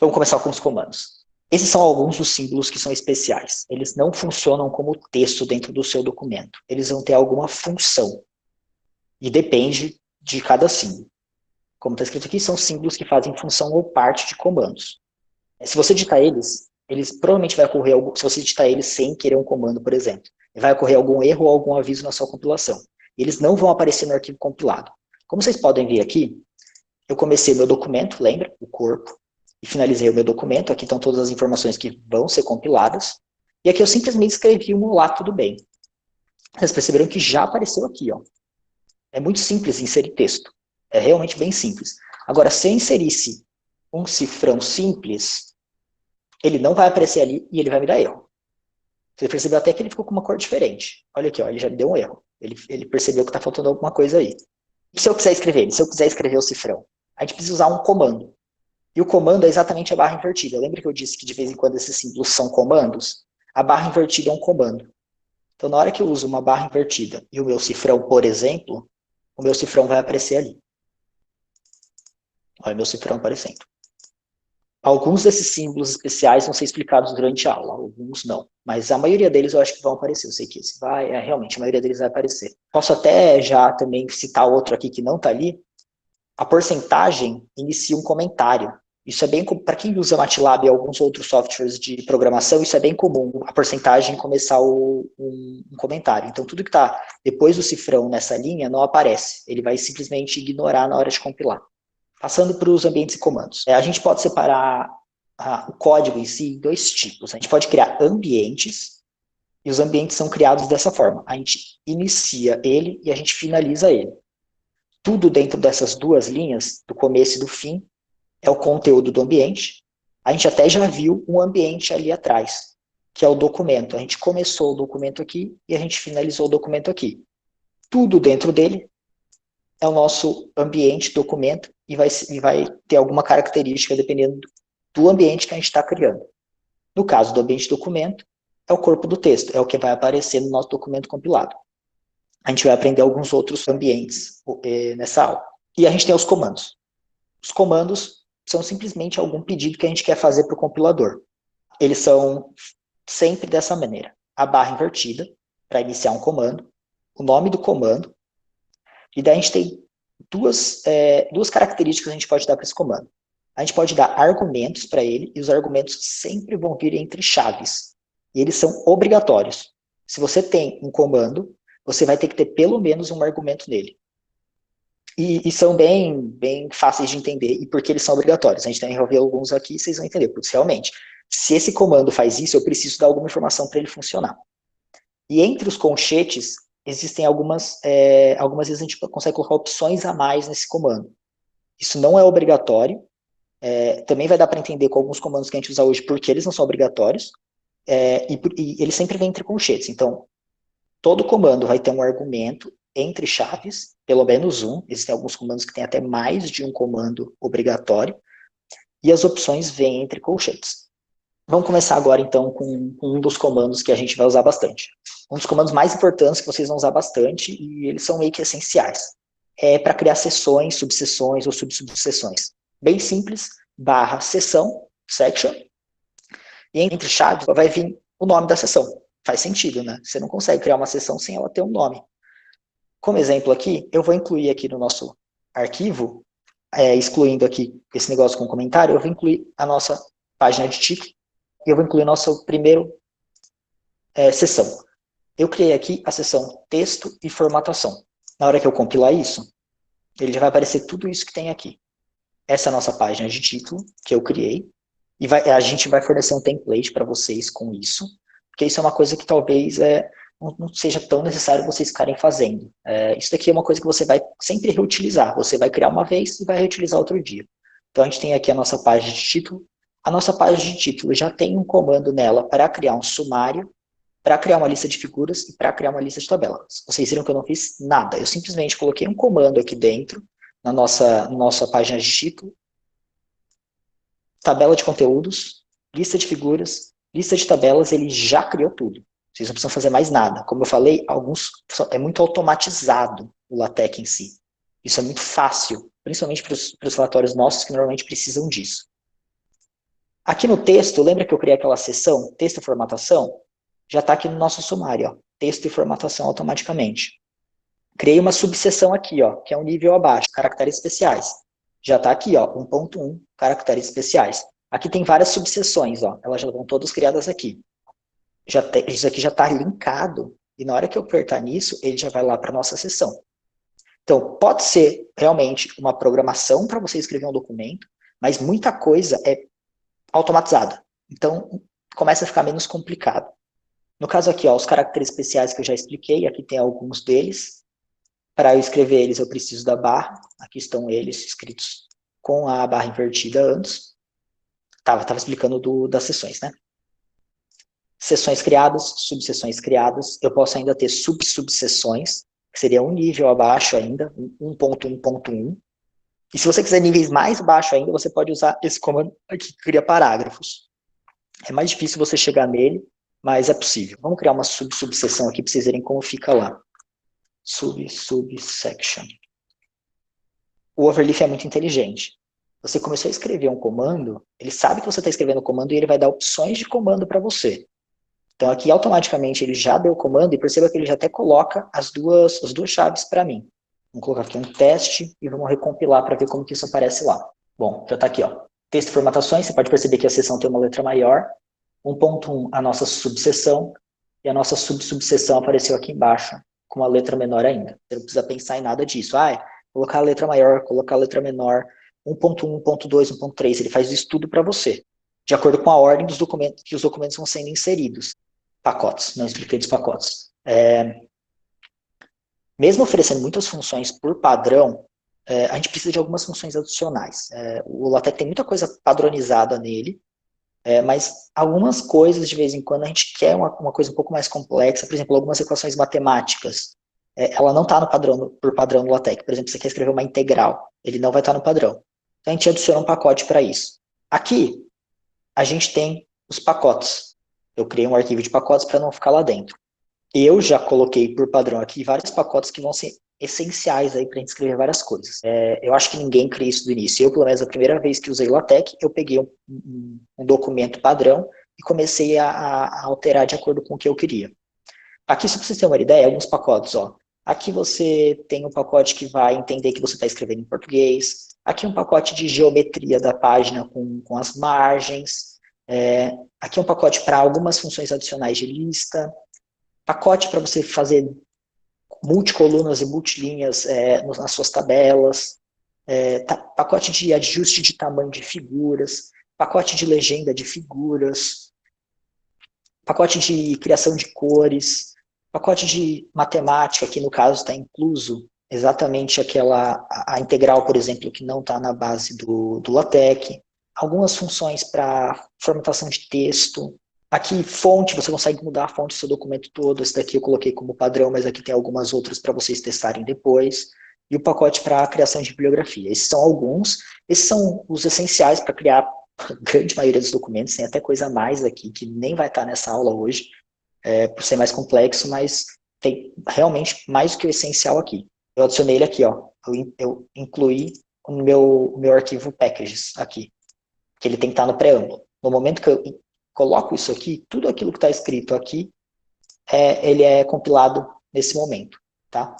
Vamos começar com os comandos. Esses são alguns dos símbolos que são especiais. Eles não funcionam como texto dentro do seu documento. Eles vão ter alguma função. E depende de cada símbolo. Como está escrito aqui, são símbolos que fazem função ou parte de comandos. Se você digitar eles provavelmente vai ocorrer algo, se você digitar eles sem querer um comando, por exemplo, vai ocorrer algum erro ou algum aviso na sua compilação. Eles não vão aparecer no arquivo compilado. Como vocês podem ver aqui, eu comecei meu documento, lembra? O corpo. E finalizei o meu documento. Aqui estão todas as informações que vão ser compiladas. E aqui eu simplesmente escrevi um olá, tudo bem. Vocês perceberam que já apareceu aqui, ó. É muito simples inserir texto. É realmente bem simples. Agora, se eu inserisse um cifrão simples, ele não vai aparecer ali e ele vai me dar erro. Você percebeu até que ele ficou com uma cor diferente. Olha aqui, ó, ele já me deu um erro. Ele percebeu que está faltando alguma coisa aí. E se eu quiser escrever ele? Se eu quiser escrever o cifrão, a gente precisa usar um comando. E o comando é exatamente a barra invertida. Lembra que eu disse que de vez em quando esses símbolos são comandos? A barra invertida é um comando. Então, na hora que eu uso uma barra invertida e o meu cifrão, por exemplo, o meu cifrão vai aparecer ali. Olha o meu cifrão aparecendo. Alguns desses símbolos especiais vão ser explicados durante a aula, alguns não. Mas a maioria deles eu acho que vão aparecer. Eu sei que esse vai, realmente, a maioria deles vai aparecer. Posso até já também citar outro aqui que não está ali. A porcentagem inicia um comentário. Isso é bem, para quem usa MATLAB e alguns outros softwares de programação, isso é bem comum, a porcentagem começar um comentário. Então, tudo que está depois do cifrão nessa linha não aparece. Ele vai simplesmente ignorar na hora de compilar. Passando para os ambientes e comandos. A gente pode separar o código em si em dois tipos. A gente pode criar ambientes, e os ambientes são criados dessa forma. A gente inicia ele e a gente finaliza ele. Tudo dentro dessas duas linhas, do começo e do fim, é o conteúdo do ambiente. A gente até já viu um ambiente ali atrás, que é o documento. A gente começou o documento aqui e a gente finalizou o documento aqui. Tudo dentro dele é o nosso ambiente, documento, e vai ter alguma característica dependendo do ambiente que a gente está criando. No caso do ambiente documento, é o corpo do texto, é o que vai aparecer no nosso documento compilado. A gente vai aprender alguns outros ambientes nessa aula. E a gente tem os comandos. Os comandos são simplesmente algum pedido que a gente quer fazer para o compilador. Eles são sempre dessa maneira. A barra invertida, para iniciar um comando, o nome do comando, e daí a gente tem duas características que a gente pode dar para esse comando. A gente pode dar argumentos para ele, e os argumentos sempre vão vir entre chaves. E eles são obrigatórios. Se você tem um comando, você vai ter que ter pelo menos um argumento nele. E são bem fáceis de entender, e porque eles são obrigatórios. A gente também vai ver alguns aqui, vocês vão entender, porque realmente, se esse comando faz isso, eu preciso dar alguma informação para ele funcionar. E entre os colchetes, existem algumas vezes a gente consegue colocar opções a mais nesse comando. Isso não é obrigatório, também vai dar para entender com alguns comandos que a gente usa hoje, porque eles não são obrigatórios, e eles sempre vêm entre colchetes. Então, todo comando vai ter um argumento entre chaves, pelo menos um. Existem alguns comandos que têm até mais de um comando obrigatório, e as opções vêm entre colchetes. Vamos começar agora, então, com um dos comandos que a gente vai usar bastante. Um dos comandos mais importantes que vocês vão usar bastante, e eles são meio que essenciais. É para criar seções, subseções ou subseções. Bem simples, barra seção, section, e entre chaves vai vir o nome da seção. Faz sentido, né? Você não consegue criar uma seção sem ela ter um nome. Como exemplo aqui, eu vou incluir aqui no nosso arquivo, excluindo aqui esse negócio com comentário, eu vou incluir a nossa página de título, e eu vou incluir a nossa primeira seção. Eu criei aqui a seção texto e formatação. Na hora que eu compilar isso, ele já vai aparecer tudo isso que tem aqui. Essa é a nossa página de título, que eu criei, e a gente vai fornecer um template para vocês com isso, porque isso é uma coisa que talvez não seja tão necessário vocês ficarem fazendo. Isso daqui é uma coisa que você vai sempre reutilizar. Você vai criar uma vez e vai reutilizar outro dia. Então, a gente tem aqui a nossa página de título. A nossa página de título já tem um comando nela para criar um sumário, para criar uma lista de figuras e para criar uma lista de tabelas. Vocês viram que eu não fiz nada. Eu simplesmente coloquei um comando aqui dentro, na nossa página de título, tabela de conteúdos, lista de figuras, lista de tabelas, ele já criou tudo. Vocês não precisam fazer mais nada. Como eu falei, é muito automatizado o LaTeX em si. Isso é muito fácil, principalmente para os relatórios nossos que normalmente precisam disso. Aqui no texto, lembra que eu criei aquela seção, texto e formatação? Já está aqui no nosso sumário, ó, texto e formatação automaticamente. Criei uma subseção aqui, ó, que é um nível abaixo, caracteres especiais. Já está aqui, ó, 1.1, caracteres especiais. Aqui tem várias subseções, ó, elas já estão todas criadas aqui. Isso aqui já está linkado, e na hora que eu apertar nisso, ele já vai lá para a nossa seção. Então, pode ser realmente uma programação para você escrever um documento, mas muita coisa é automatizada. Então, começa a ficar menos complicado. No caso aqui, ó, os caracteres especiais que eu já expliquei, aqui tem alguns deles. Para eu escrever eles, eu preciso da barra. Aqui estão eles escritos com a barra invertida antes. Tava explicando das seções, né? Seções criadas, subseções criadas. Eu posso ainda ter subseções, que seria um nível abaixo ainda, 1.1.1. E se você quiser níveis mais baixos ainda, você pode usar esse comando aqui, que cria parágrafos. É mais difícil você chegar nele, mas é possível. Vamos criar uma subseção aqui para vocês verem como fica lá. Subsection. O overleaf é muito inteligente. Você começou a escrever um comando, ele sabe que você está escrevendo o comando e ele vai dar opções de comando para você. Então aqui automaticamente ele já deu o comando e perceba que ele já até coloca as duas chaves para mim. Vamos colocar aqui um teste e vamos recompilar para ver como que isso aparece lá. Bom, já está aqui, ó. Texto e formatações, você pode perceber que a seção tem uma letra maior. 1.1, a nossa subseção, e a nossa subseção apareceu aqui embaixo, com uma letra menor ainda. Você não precisa pensar em nada disso. Colocar a letra maior, colocar a letra menor, 1.1, 1.2, 1.3, ele faz isso tudo para você, de acordo com a ordem dos documentos, que os documentos vão sendo inseridos. Pacotes, não expliquei dos pacotes. Mesmo oferecendo muitas funções por padrão, a gente precisa de algumas funções adicionais. O LaTeX tem muita coisa padronizada nele, mas algumas coisas, de vez em quando, a gente quer uma coisa um pouco mais complexa. Por exemplo, algumas equações matemáticas. Ela não está por padrão no LaTeX. Por exemplo, você quer escrever uma integral, ele não vai estar no padrão. Então, a gente adiciona um pacote para isso. Aqui, a gente tem os pacotes. Eu criei um arquivo de pacotes para não ficar lá dentro. Eu já coloquei por padrão aqui vários pacotes que vão ser essenciais aí para a gente escrever várias coisas. Eu acho que ninguém cria isso do início. Eu, pelo menos, a primeira vez que usei LaTeX, eu peguei um documento padrão e comecei a alterar de acordo com o que eu queria. Aqui, só para vocês terem uma ideia, alguns pacotes, ó. Aqui você tem um pacote que vai entender que você está escrevendo em português. Aqui um pacote de geometria da página com as margens. Aqui um pacote para algumas funções adicionais de lista. Pacote para você fazer multicolunas e multilinhas nas suas tabelas. Pacote de ajuste de tamanho de figuras. Pacote de legenda de figuras. Pacote de criação de cores. Pacote de matemática, que no caso está incluso exatamente a integral, por exemplo, que não está na base do LaTeX. Algumas funções para formatação de texto. Aqui, fonte, você consegue mudar a fonte do seu documento todo. Esse daqui eu coloquei como padrão, mas aqui tem algumas outras para vocês testarem depois. E o pacote para a criação de bibliografia. Esses são alguns. Esses são os essenciais para criar a grande maioria dos documentos. Tem até coisa a mais aqui, que nem vai estar nessa aula hoje, por ser mais complexo, mas tem realmente mais do que o essencial aqui. Eu adicionei ele aqui, ó. Eu incluí o meu arquivo packages aqui, que ele tem que estar no preâmbulo. No momento que eu coloco isso aqui, tudo aquilo que está escrito aqui, ele é compilado nesse momento, tá?